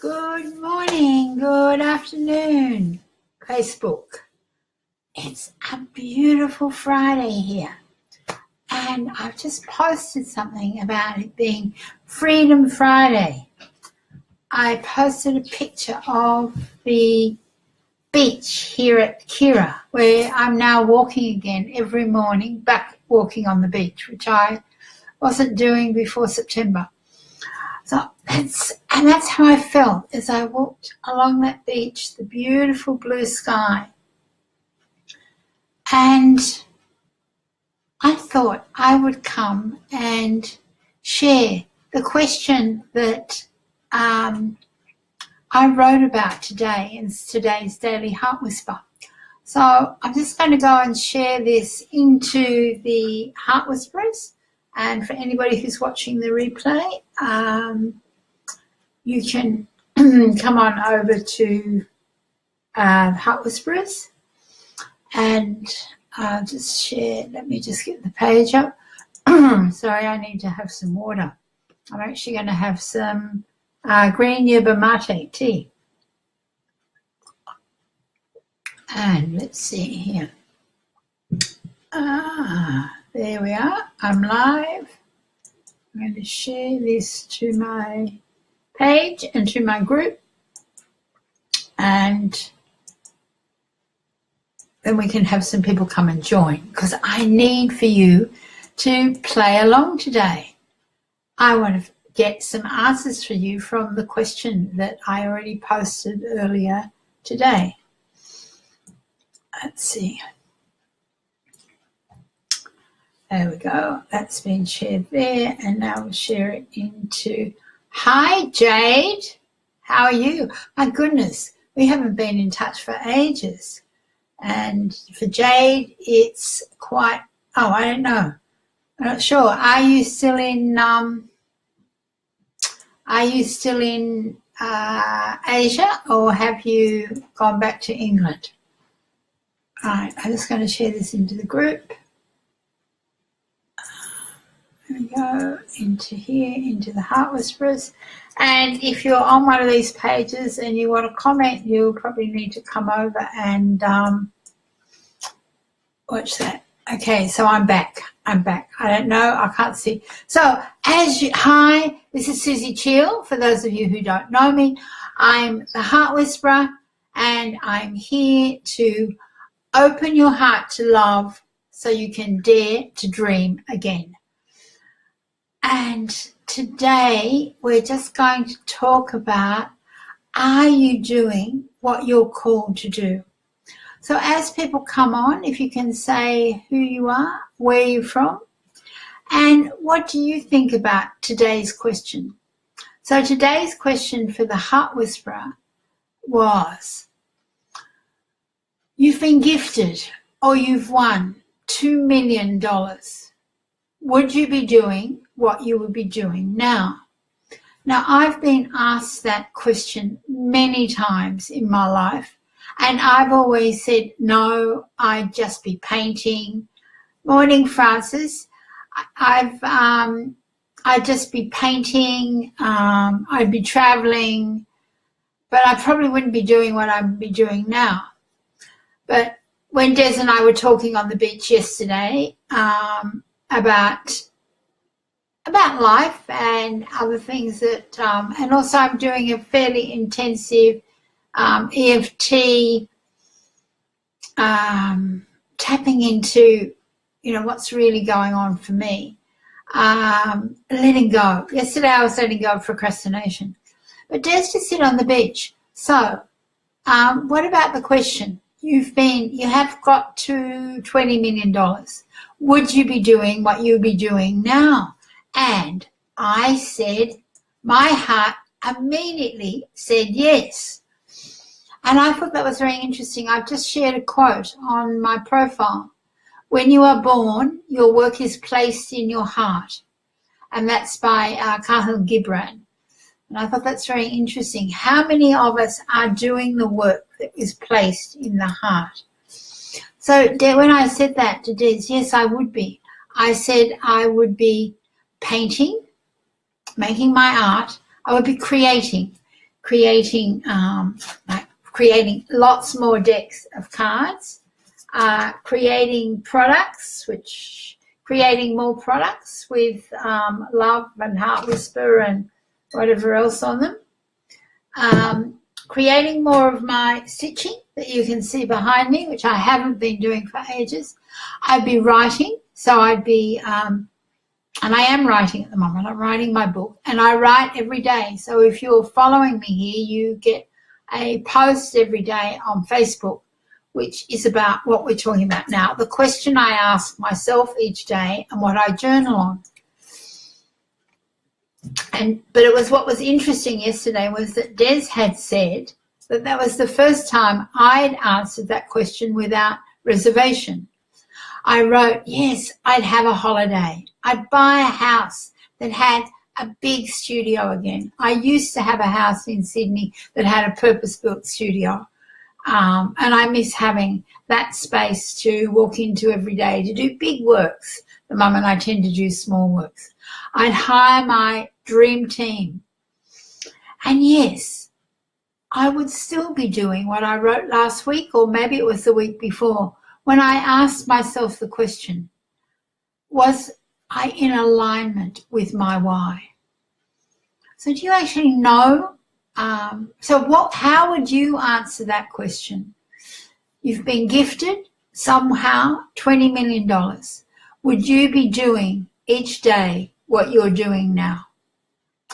Good morning, good afternoon, Facebook. It's a beautiful Friday here, and I've just posted something about it being Freedom Friday. I posted a picture of the beach here at Kira, where I'm now walking again every morning, back walking on the beach, which I wasn't doing before September. So that's how I felt as I walked along that beach, the beautiful blue sky. And I thought I would come and share the question that I wrote about today in today's Daily Heart Whisper. So I'm just going to go and share this into the Heart Whisperers. And for anybody who's watching the replay, you can come on over to Heart Whisperers and just share. Let me just get the page up. Sorry, I need to have some water. I'm actually going to have some green yerba mate tea. And let's see here. There we are. I'm live. I'm going to share this to my page and to my group, and then we can have some people come and join, because I need for you to play along today. I want to get some answers for you from the question that I already posted earlier today. Let's see. There we go. That's been shared there, and now we'll share it into. Hi, Jade. How are you? My goodness, we haven't been in touch for ages. And for Jade, it's quite. Oh, I don't know. I'm not sure. Are you still in? Asia, or have you gone back to England? All right. I'm just going to share this into the group. There we go, into here, into the Heart Whisperers. And if you're on one of these pages and you want to comment, you'll probably need to come over and watch that. Okay, so I'm back. I don't know, I can't see. So, hi, this is Suziexxx. For those of you who don't know me, I'm the Heart Whisperer, and I'm here to open your heart to love so you can dare to dream again. And today we're just going to talk about, are you doing what you're called to do? So as people come on, if you can say who you are, where you're from, and what do you think about today's question? So today's question for the Heart Whisperer was, you've been gifted or you've won $2 million. Would you be doing what you would be doing now? Now, I've been asked that question many times in my life, and I've always said, no, I'd just be painting. Morning, Francis. I'd just be painting. I'd be traveling, but I probably wouldn't be doing what I'd be doing now. But when Des and I were talking on the beach yesterday, about life and other things that, and also I'm doing a fairly intensive EFT, tapping into, what's really going on for me, letting go. Yesterday I was letting go of procrastination, but Des just sit on the beach. So, what about the question? You have got to $20 million. Would you be doing what you'll be doing now? And I said, my heart immediately said yes. And I thought that was very interesting. I've just shared a quote on my profile. When you are born, your work is placed in your heart. And that's by Khalil Gibran. And I thought that's very interesting. How many of us are doing the work that is placed in the heart? So when I said that to Des, yes, I would be. I said I would be painting, making my art. I would be creating. creating creating lots more decks of cards, creating products, creating more products with love and heart whisper and whatever else on them. Creating more of my stitching that you can see behind me, which I haven't been doing for ages. I'd be writing, so I'd be, and I am writing at the moment. I'm writing my book, and I write every day. So if you're following me here, you get a post every day on Facebook, which is about what we're talking about now, the question I ask myself each day and what I journal on. But it was what was interesting yesterday was that Des had said that that was the first time I'd answered that question without reservation. I wrote, yes, I'd have a holiday. I'd buy a house that had a big studio again. I used to have a house in Sydney that had a purpose-built studio, and I miss having that space to walk into every day to do big works. The moment I tend to do small works. I'd hire my dream team. And yes, I would still be doing what I wrote last week, or maybe it was the week before, when I asked myself the question, was I in alignment with my why? So do you actually know? How would you answer that question? You've been gifted somehow $20 million. Would you be doing each day what you're doing now?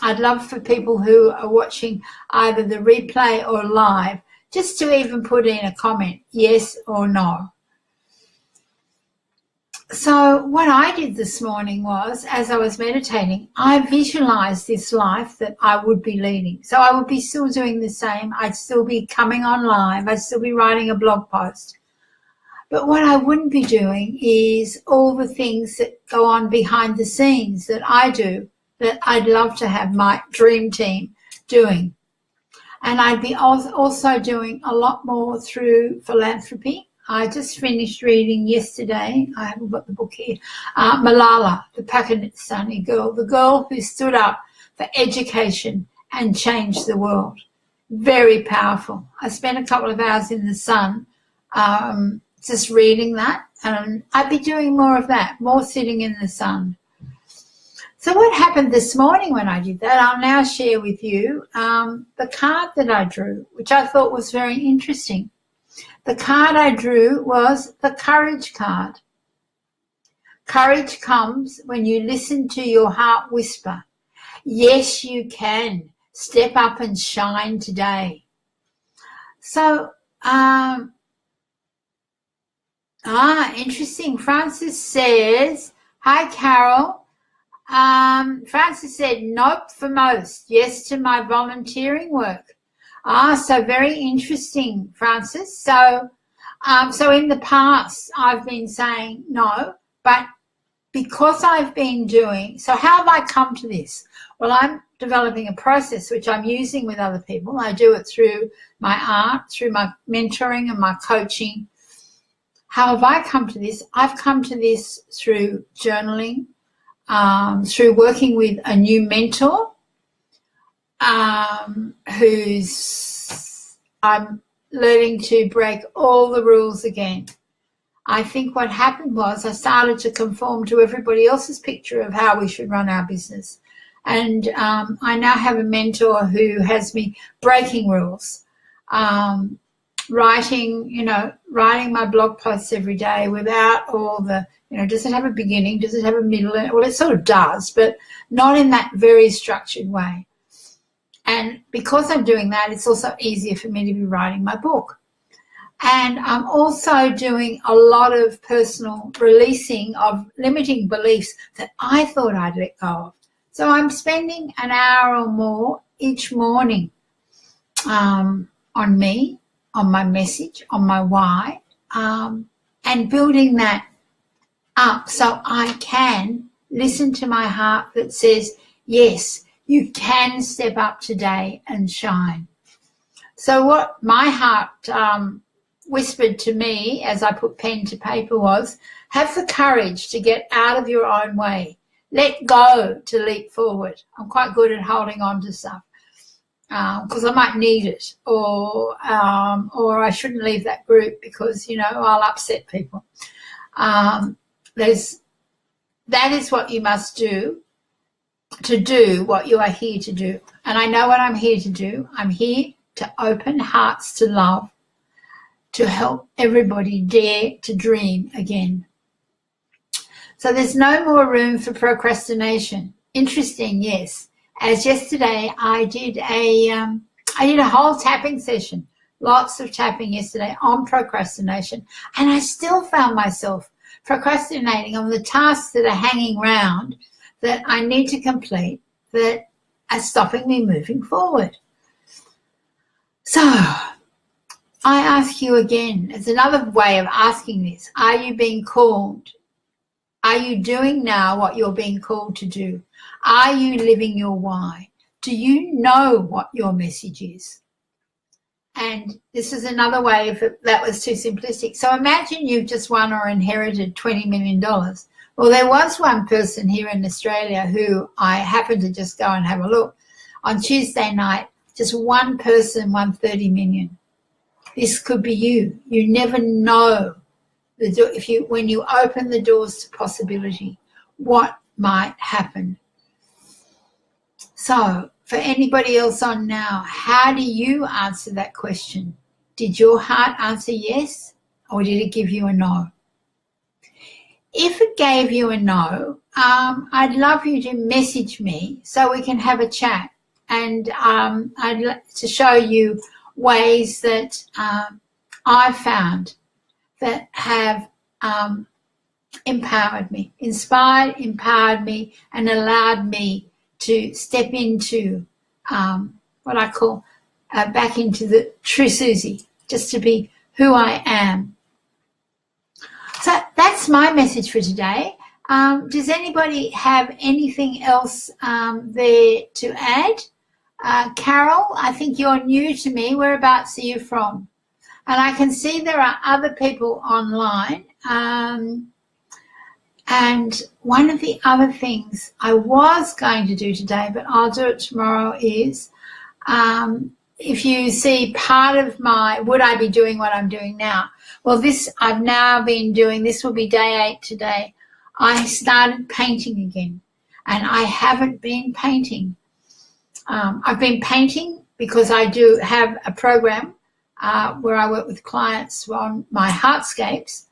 I'd love for people who are watching either the replay or live just to even put in a comment, yes or no. So what I did this morning was, as I was meditating, I visualized this life that I would be leading. So I would be still doing the same. I'd still be coming on live. I'd still be writing a blog post. But what I wouldn't be doing is all the things that go on behind the scenes that I do, that I'd love to have my dream team doing. And I'd be also doing a lot more through philanthropy. I just finished reading yesterday, I haven't got the book here, Malala, the Pakistani girl, the girl who stood up for education and changed the world. Very powerful. I spent a couple of hours in the sun just reading that, and I'd be doing more of that, more sitting in the sun. So what happened this morning when I did that, I'll now share with you the card that I drew, which I thought was very interesting. The card I drew was the courage card. Courage comes when you listen to your heart whisper. Yes, you can. Step up and shine today. So, interesting. Francis says, hi, Carol. Francis said, nope for most. Yes to my volunteering work. So very interesting, Francis. So in the past, I've been saying no, but because I've been doing, so how have I come to this? Well, I'm developing a process which I'm using with other people. I do it through my art, through my mentoring and my coaching. How have I come to this? I've come to this through journaling, through working with a new mentor, I'm learning to break all the rules again. I think what happened was I started to conform to everybody else's picture of how we should run our business. And I now have a mentor who has me breaking rules, writing my blog posts every day without all the, does it have a beginning? Does it have a middle? Well, it sort of does, but not in that very structured way. And because I'm doing that, it's also easier for me to be writing my book. And I'm also doing a lot of personal releasing of limiting beliefs that I thought I'd let go of. So I'm spending an hour or more each morning on me, on my message, on my why, and building that up so I can listen to my heart that says, yes, you can step up today and shine. So what my heart whispered to me as I put pen to paper was, have the courage to get out of your own way. Let go to leap forward. I'm quite good at holding on to stuff. because I might need it, or I shouldn't leave that group because, you know, I'll upset people. That is what you must do to do what you are here to do. And I know what I'm here to do. I'm here to open hearts to love, to help everybody dare to dream again. So there's no more room for procrastination. Interesting, yes. As yesterday, I did a whole tapping session, lots of tapping yesterday on procrastination, and I still found myself procrastinating on the tasks that are hanging around that I need to complete that are stopping me moving forward. So I ask you again, it's another way of asking this, are you being called? Are you doing now what you're being called to do? Are you living your why? Do you know what your message is? And this is another way, if that was too simplistic. So imagine you've just won or inherited $20 million. Well, there was one person here in Australia who I happened to just go and have a look. On Tuesday night, just one person won 30 million. This could be you. You never know when you open the doors to possibility, what might happen. So for anybody else on now, how do you answer that question? Did your heart answer yes, or did it give you a no? If it gave you a no, I'd love you to message me so we can have a chat, and I'd like to show you ways that I've found that have empowered me, inspired, empowered me, and allowed me to step into what I call back into the true Susie, just to be who I am. So that's my message for today. Does anybody have anything else there to add? Carol, I think you're new to me. Whereabouts are you from? And I can see there are other people online. And one of the other things I was going to do today, but I'll do it tomorrow, is if you see part of my, would I be doing what I'm doing now? Well, this I've now been doing, this will be day 8 today. I started painting again, and I haven't been painting. I've been painting because I do have a program where I work with clients on my heartscapes,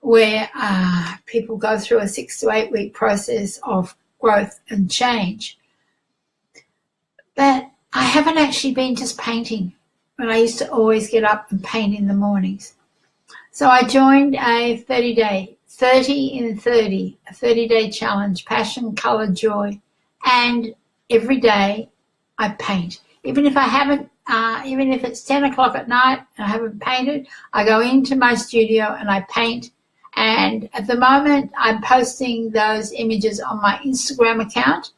where people go through a 6 to 8 week process of growth and change. But I haven't actually been just painting, but I used to always get up and paint in the mornings. So I joined a 30-day, 30 in 30, a 30-day challenge, passion, colour, joy, and every day I paint. Even if I haven't, even if it's 10 o'clock at night and I haven't painted, I go into my studio and I paint. And at the moment, I'm posting those images on my Instagram account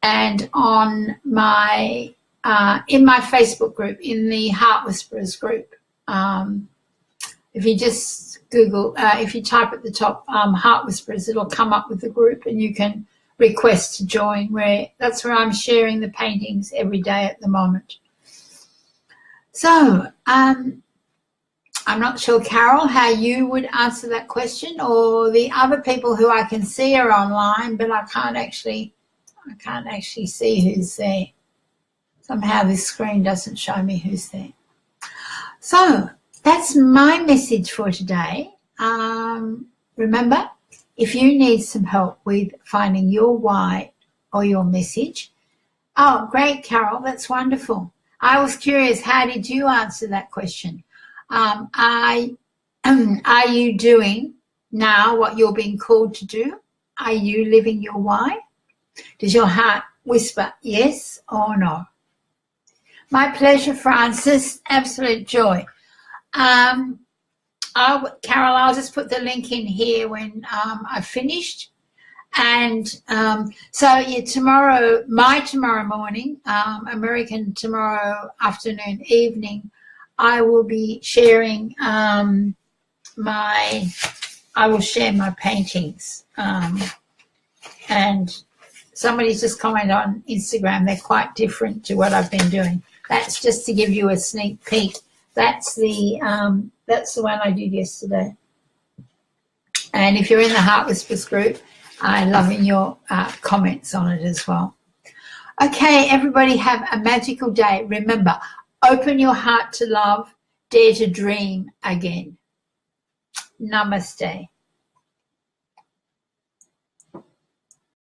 and on my in my Facebook group, in the Heart Whisperers group. If you just Google, if you type at the top Heart Whisperers, it'll come up with the group, and you can request to join. That's where I'm sharing the paintings every day at the moment. So I'm not sure, Carol, how you would answer that question, or the other people who I can see are online, but I can't actually see who's there. Somehow this screen doesn't show me who's there. So that's my message for today. Remember, if you need some help with finding your why or your message, oh, great, Carol, that's wonderful. I was curious, how did you answer that question? Are you doing now what you're being called to do? Are you living your why? Does your heart whisper yes or no? My pleasure, Francis. Absolute joy. Carol, I'll just put the link in here when I've finished. And so, yeah, tomorrow morning, American tomorrow afternoon, evening, I will be sharing I will share my paintings. And somebody's just commented on Instagram, they're quite different to what I've been doing. That's just to give you a sneak peek. That's the one I did yesterday. And if you're in the Heart Whispers group, I'm loving your comments on it as well. Okay, everybody have a magical day. Remember, open your heart to love, dare to dream again. Namaste.